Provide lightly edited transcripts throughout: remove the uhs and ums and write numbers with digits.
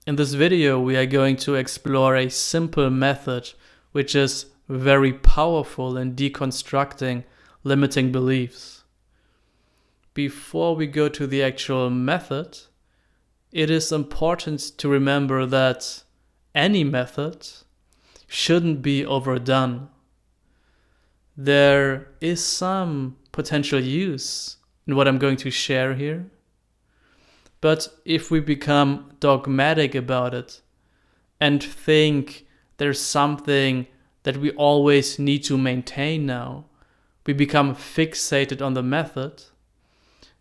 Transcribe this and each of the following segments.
In this video, we are going to explore a simple method which is very powerful in deconstructing limiting beliefs. Before we go to the actual method, it is important to remember that any method shouldn't be overdone. There is some potential use in what I'm going to share here. But if we become dogmatic about it and think there's something that we always need to maintain now, we become fixated on the method,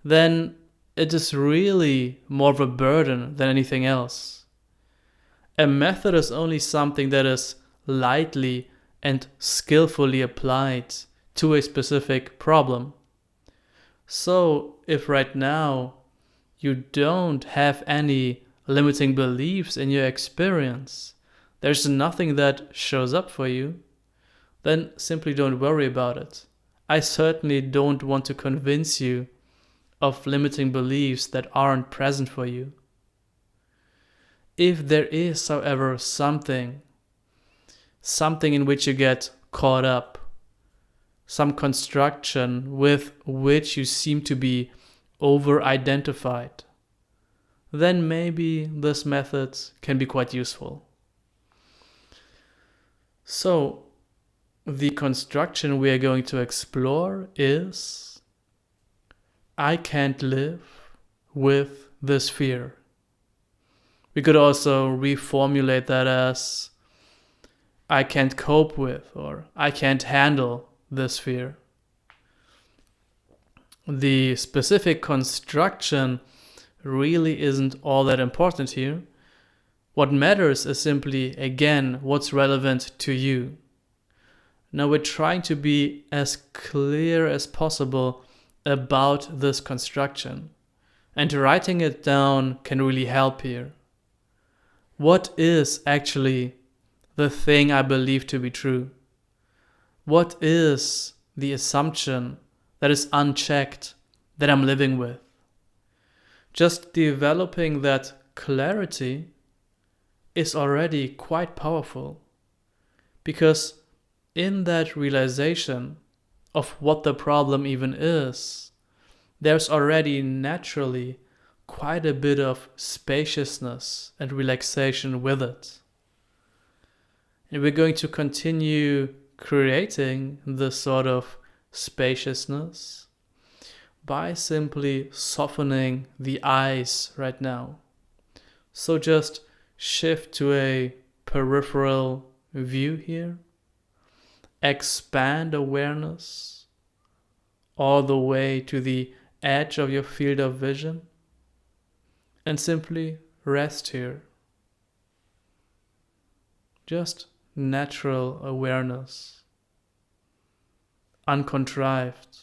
then it is really more of a burden than anything else. A method is only something that is lightly and skillfully applied to a specific problem. So if right now you don't have any limiting beliefs in your experience, there's nothing that shows up for you, then simply don't worry about it. I certainly don't want to convince you of limiting beliefs that aren't present for you. If there is, however, something in which you get caught up, some construction with which you seem to be over-identified, then maybe this method can be quite useful. So, the construction we are going to explore is: I can't live with this fear. We could also reformulate that as I can't cope with, or I can't handle this fear. The specific construction really isn't all that important here. What matters is simply, again, what's relevant to you. Now we're trying to be as clear as possible about this construction, and writing it down can really help here. What is actually the thing I believe to be true? What is the assumption that is unchecked that I'm living with? Just developing that clarity is already quite powerful, because in that realization of what the problem even is, there's already naturally quite a bit of spaciousness and relaxation with it. And we're going to continue creating this sort of spaciousness by simply softening the eyes right now. So just shift to a peripheral view here. Expand awareness all the way to the edge of your field of vision, and simply rest here. Just natural awareness, uncontrived,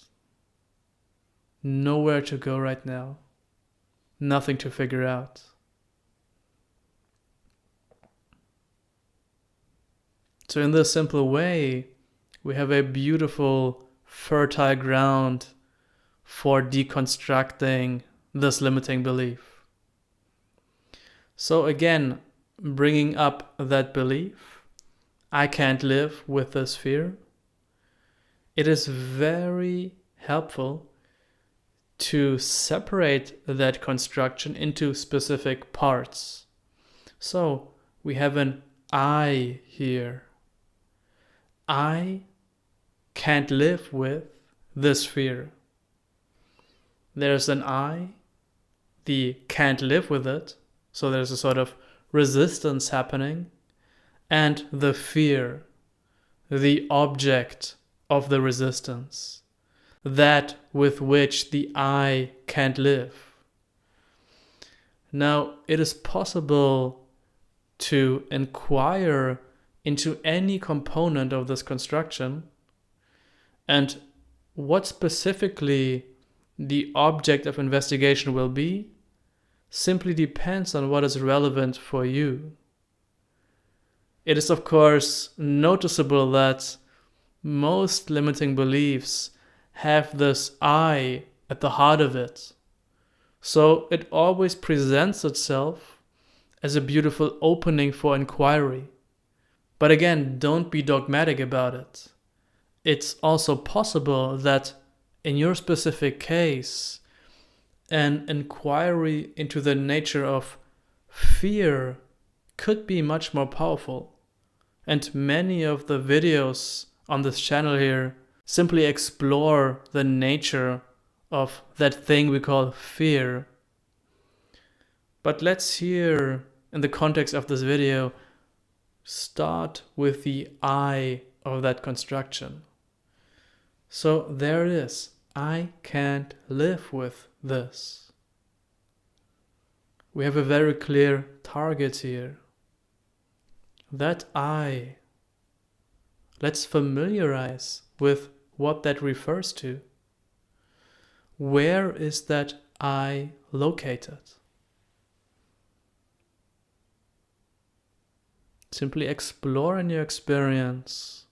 nowhere to go right now, nothing to figure out. So in this simple way, we have a beautiful, fertile ground for deconstructing this limiting belief. So again, bringing up that belief, I can't live with this fear, it is very helpful to separate that construction into specific parts. So we have an I here. I can't live with this fear. There's an I, the can't live with it, so there's a sort of resistance happening, and the fear, the object of the resistance, that with which the I can't live. Now, it is possible to inquire into any component of this construction, and what specifically the object of investigation will be simply depends on what is relevant for you. It is of course noticeable that most limiting beliefs have this I at the heart of it. So it always presents itself as a beautiful opening for inquiry. But again, don't be dogmatic about it. It's also possible that in your specific case, an inquiry into the nature of fear could be much more powerful. And many of the videos on this channel here simply explore the nature of that thing we call fear. But let's here, in the context of this video, start with the I of that construction. So there it is. I can't live with this. We have a very clear target here. That I. Let's familiarize with what that refers to. Where is that I located? Simply explore in your experience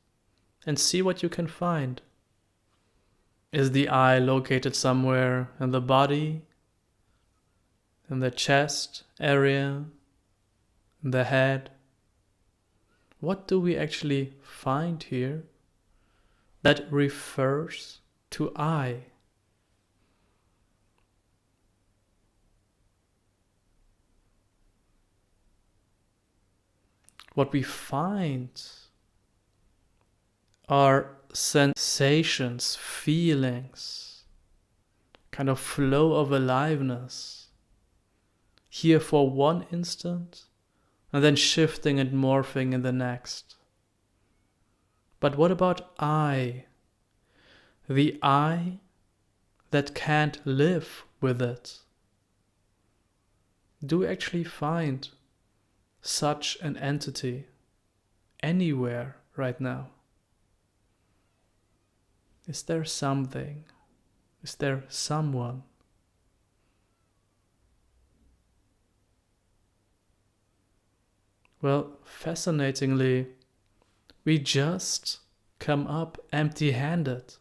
and see what you can find. Is the I located somewhere in the body, in the chest area, in the head? What do we actually find here that refers to I? What we find are sensations, feelings, kind of flow of aliveness, here for one instant, and then shifting and morphing in the next. But what about I? The I that can't live with it. Do we actually find such an entity anywhere right now? Is there something? Is there someone? Well, fascinatingly, we just come up empty-handed.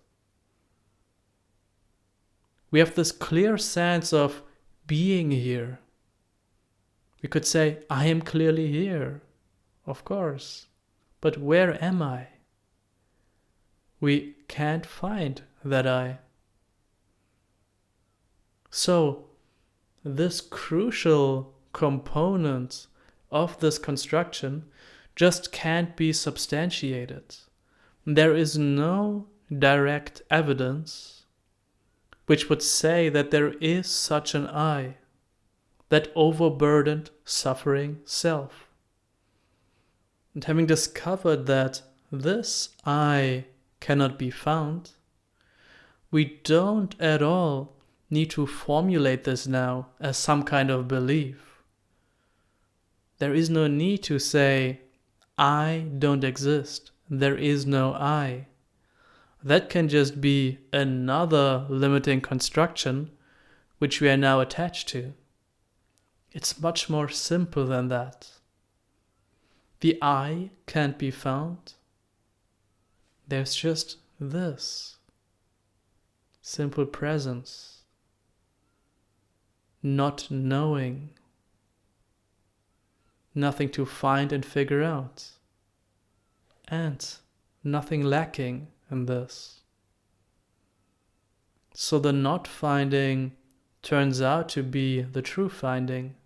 We have this clear sense of being here. We could say, I am clearly here, of course, but where am I? We can't find that I. So, this crucial component of this construction just can't be substantiated. There is no direct evidence which would say that there is such an I, that overburdened, suffering self. And having discovered that this I cannot be found, we don't at all need to formulate this now as some kind of belief. There is no need to say, I don't exist, there is no I. That can just be another limiting construction which we are now attached to. It's much more simple than that. The I can't be found. There's just this simple presence, not knowing, nothing to find and figure out, and nothing lacking in this. So the not finding turns out to be the true finding.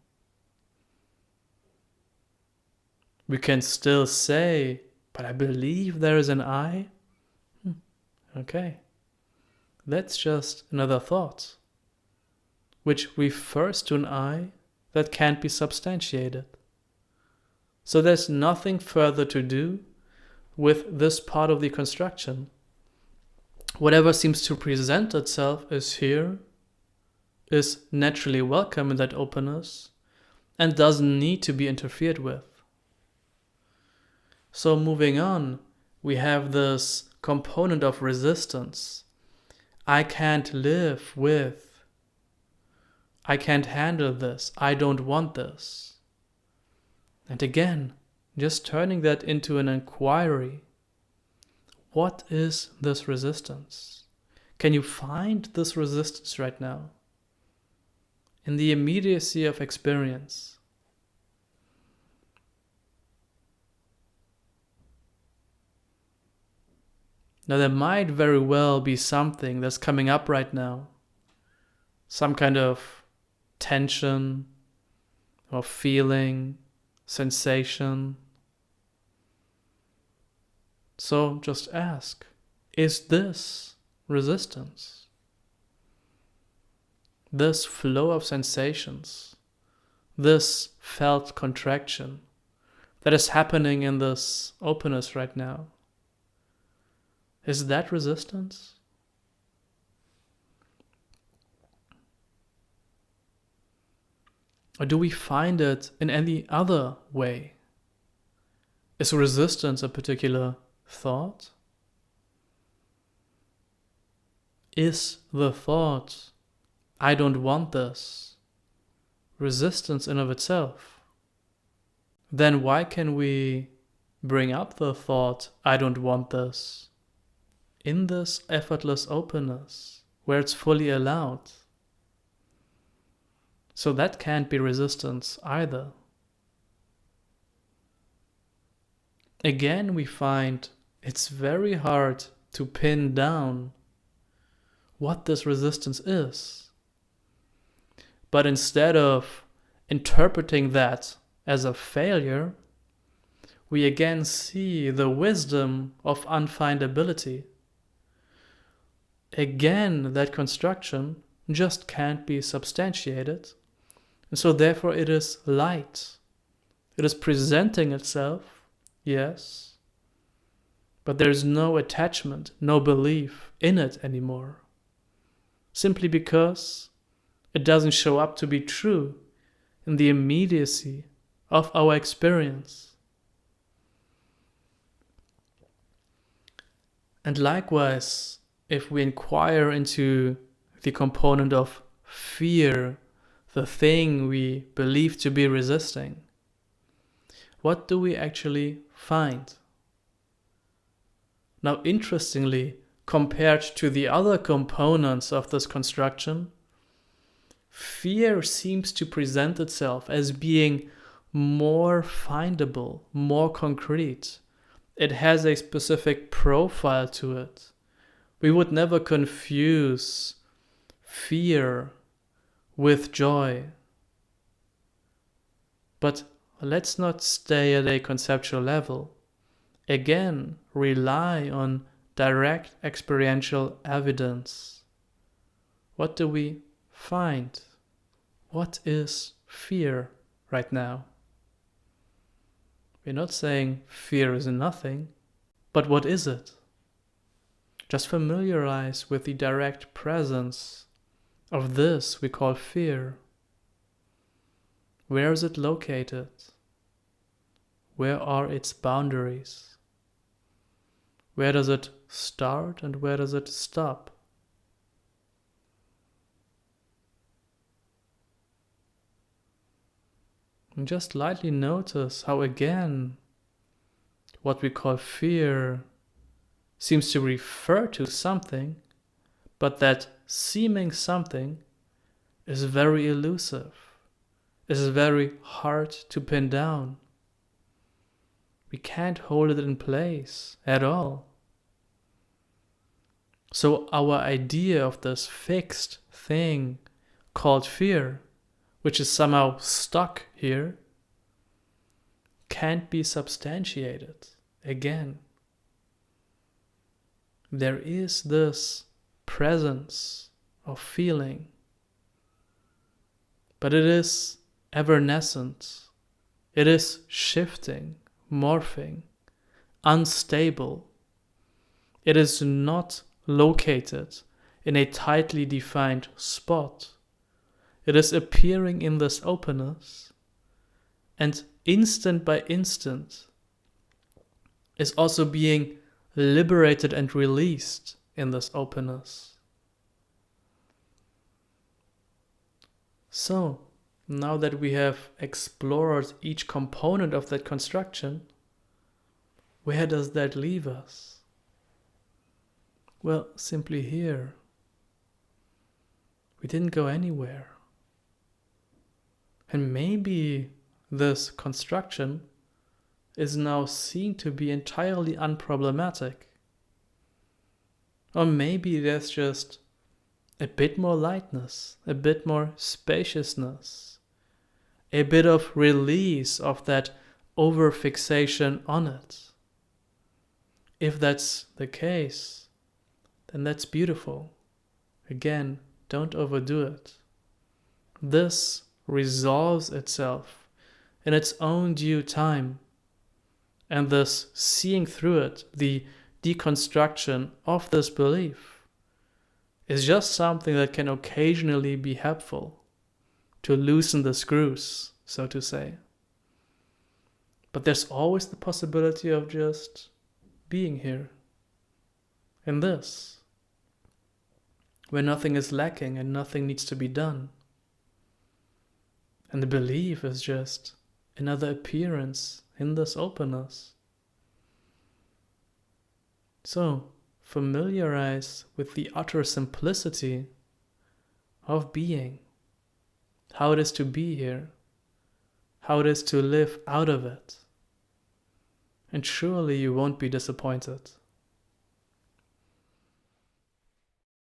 We can still say, but I believe there is an I. Okay, that's just another thought, which refers to an I that can't be substantiated. So there's nothing further to do with this part of the construction. Whatever seems to present itself is here, is naturally welcome in that openness, and doesn't need to be interfered with. So moving on, we have this component of resistance. I can't live with. I can't handle this. I don't want this. And again, just turning that into an inquiry. What is this resistance? Can you find this resistance right now? In the immediacy of experience. Now there might very well be something that's coming up right now. Some kind of tension or feeling, sensation. So just ask, is this resistance? This flow of sensations, this felt contraction that is happening in this openness right now, is that resistance? Or do we find it in any other way? Is resistance a particular thought? Is the thought, I don't want this, resistance in of itself? Then why can we bring up the thought, I don't want this, in this effortless openness, where it's fully allowed? So that can't be resistance either. Again, we find it's very hard to pin down what this resistance is. But instead of interpreting that as a failure, we again see the wisdom of unfindability. Again, that construction just can't be substantiated. And so therefore it is light. It is presenting itself, yes, but there is no attachment, no belief in it anymore. Simply because it doesn't show up to be true in the immediacy of our experience. And likewise, if we inquire into the component of fear, the thing we believe to be resisting, what do we actually find? Now, interestingly, compared to the other components of this construction, fear seems to present itself as being more findable, more concrete. It has a specific profile to it. We would never confuse fear with joy. But let's not stay at a conceptual level. Again, rely on direct experiential evidence. What do we find? What is fear right now? We're not saying fear is nothing, but what is it? Just familiarize with the direct presence of this we call fear. Where is it located? Where are its boundaries? Where does it start and where does it stop? And just lightly notice how again what we call fear seems to refer to something, but that seeming something is very elusive, is very hard to pin down. We can't hold it in place at all. So our idea of this fixed thing called fear, which is somehow stuck here, can't be substantiated again. There is this presence of feeling, but it is evanescent. It is shifting, morphing, unstable. It is not located in a tightly defined spot. It is appearing in this openness, and instant by instant is also being liberated and released in this openness. So, now that we have explored each component of that construction, where does that leave us? Well, simply here. We didn't go anywhere. And maybe this construction is now seen to be entirely unproblematic. Or maybe there's just a bit more lightness, a bit more spaciousness, a bit of release of that over-fixation on it. If that's the case, then that's beautiful. Again, don't overdo it. This resolves itself in its own due time. And this seeing through it, the deconstruction of this belief, is just something that can occasionally be helpful to loosen the screws, so to say. But there's always the possibility of just being here, in this, where nothing is lacking and nothing needs to be done. And the belief is just another appearance in this openness. So, familiarize with the utter simplicity of being, how it is to be here, how it is to live out of it. And surely you won't be disappointed.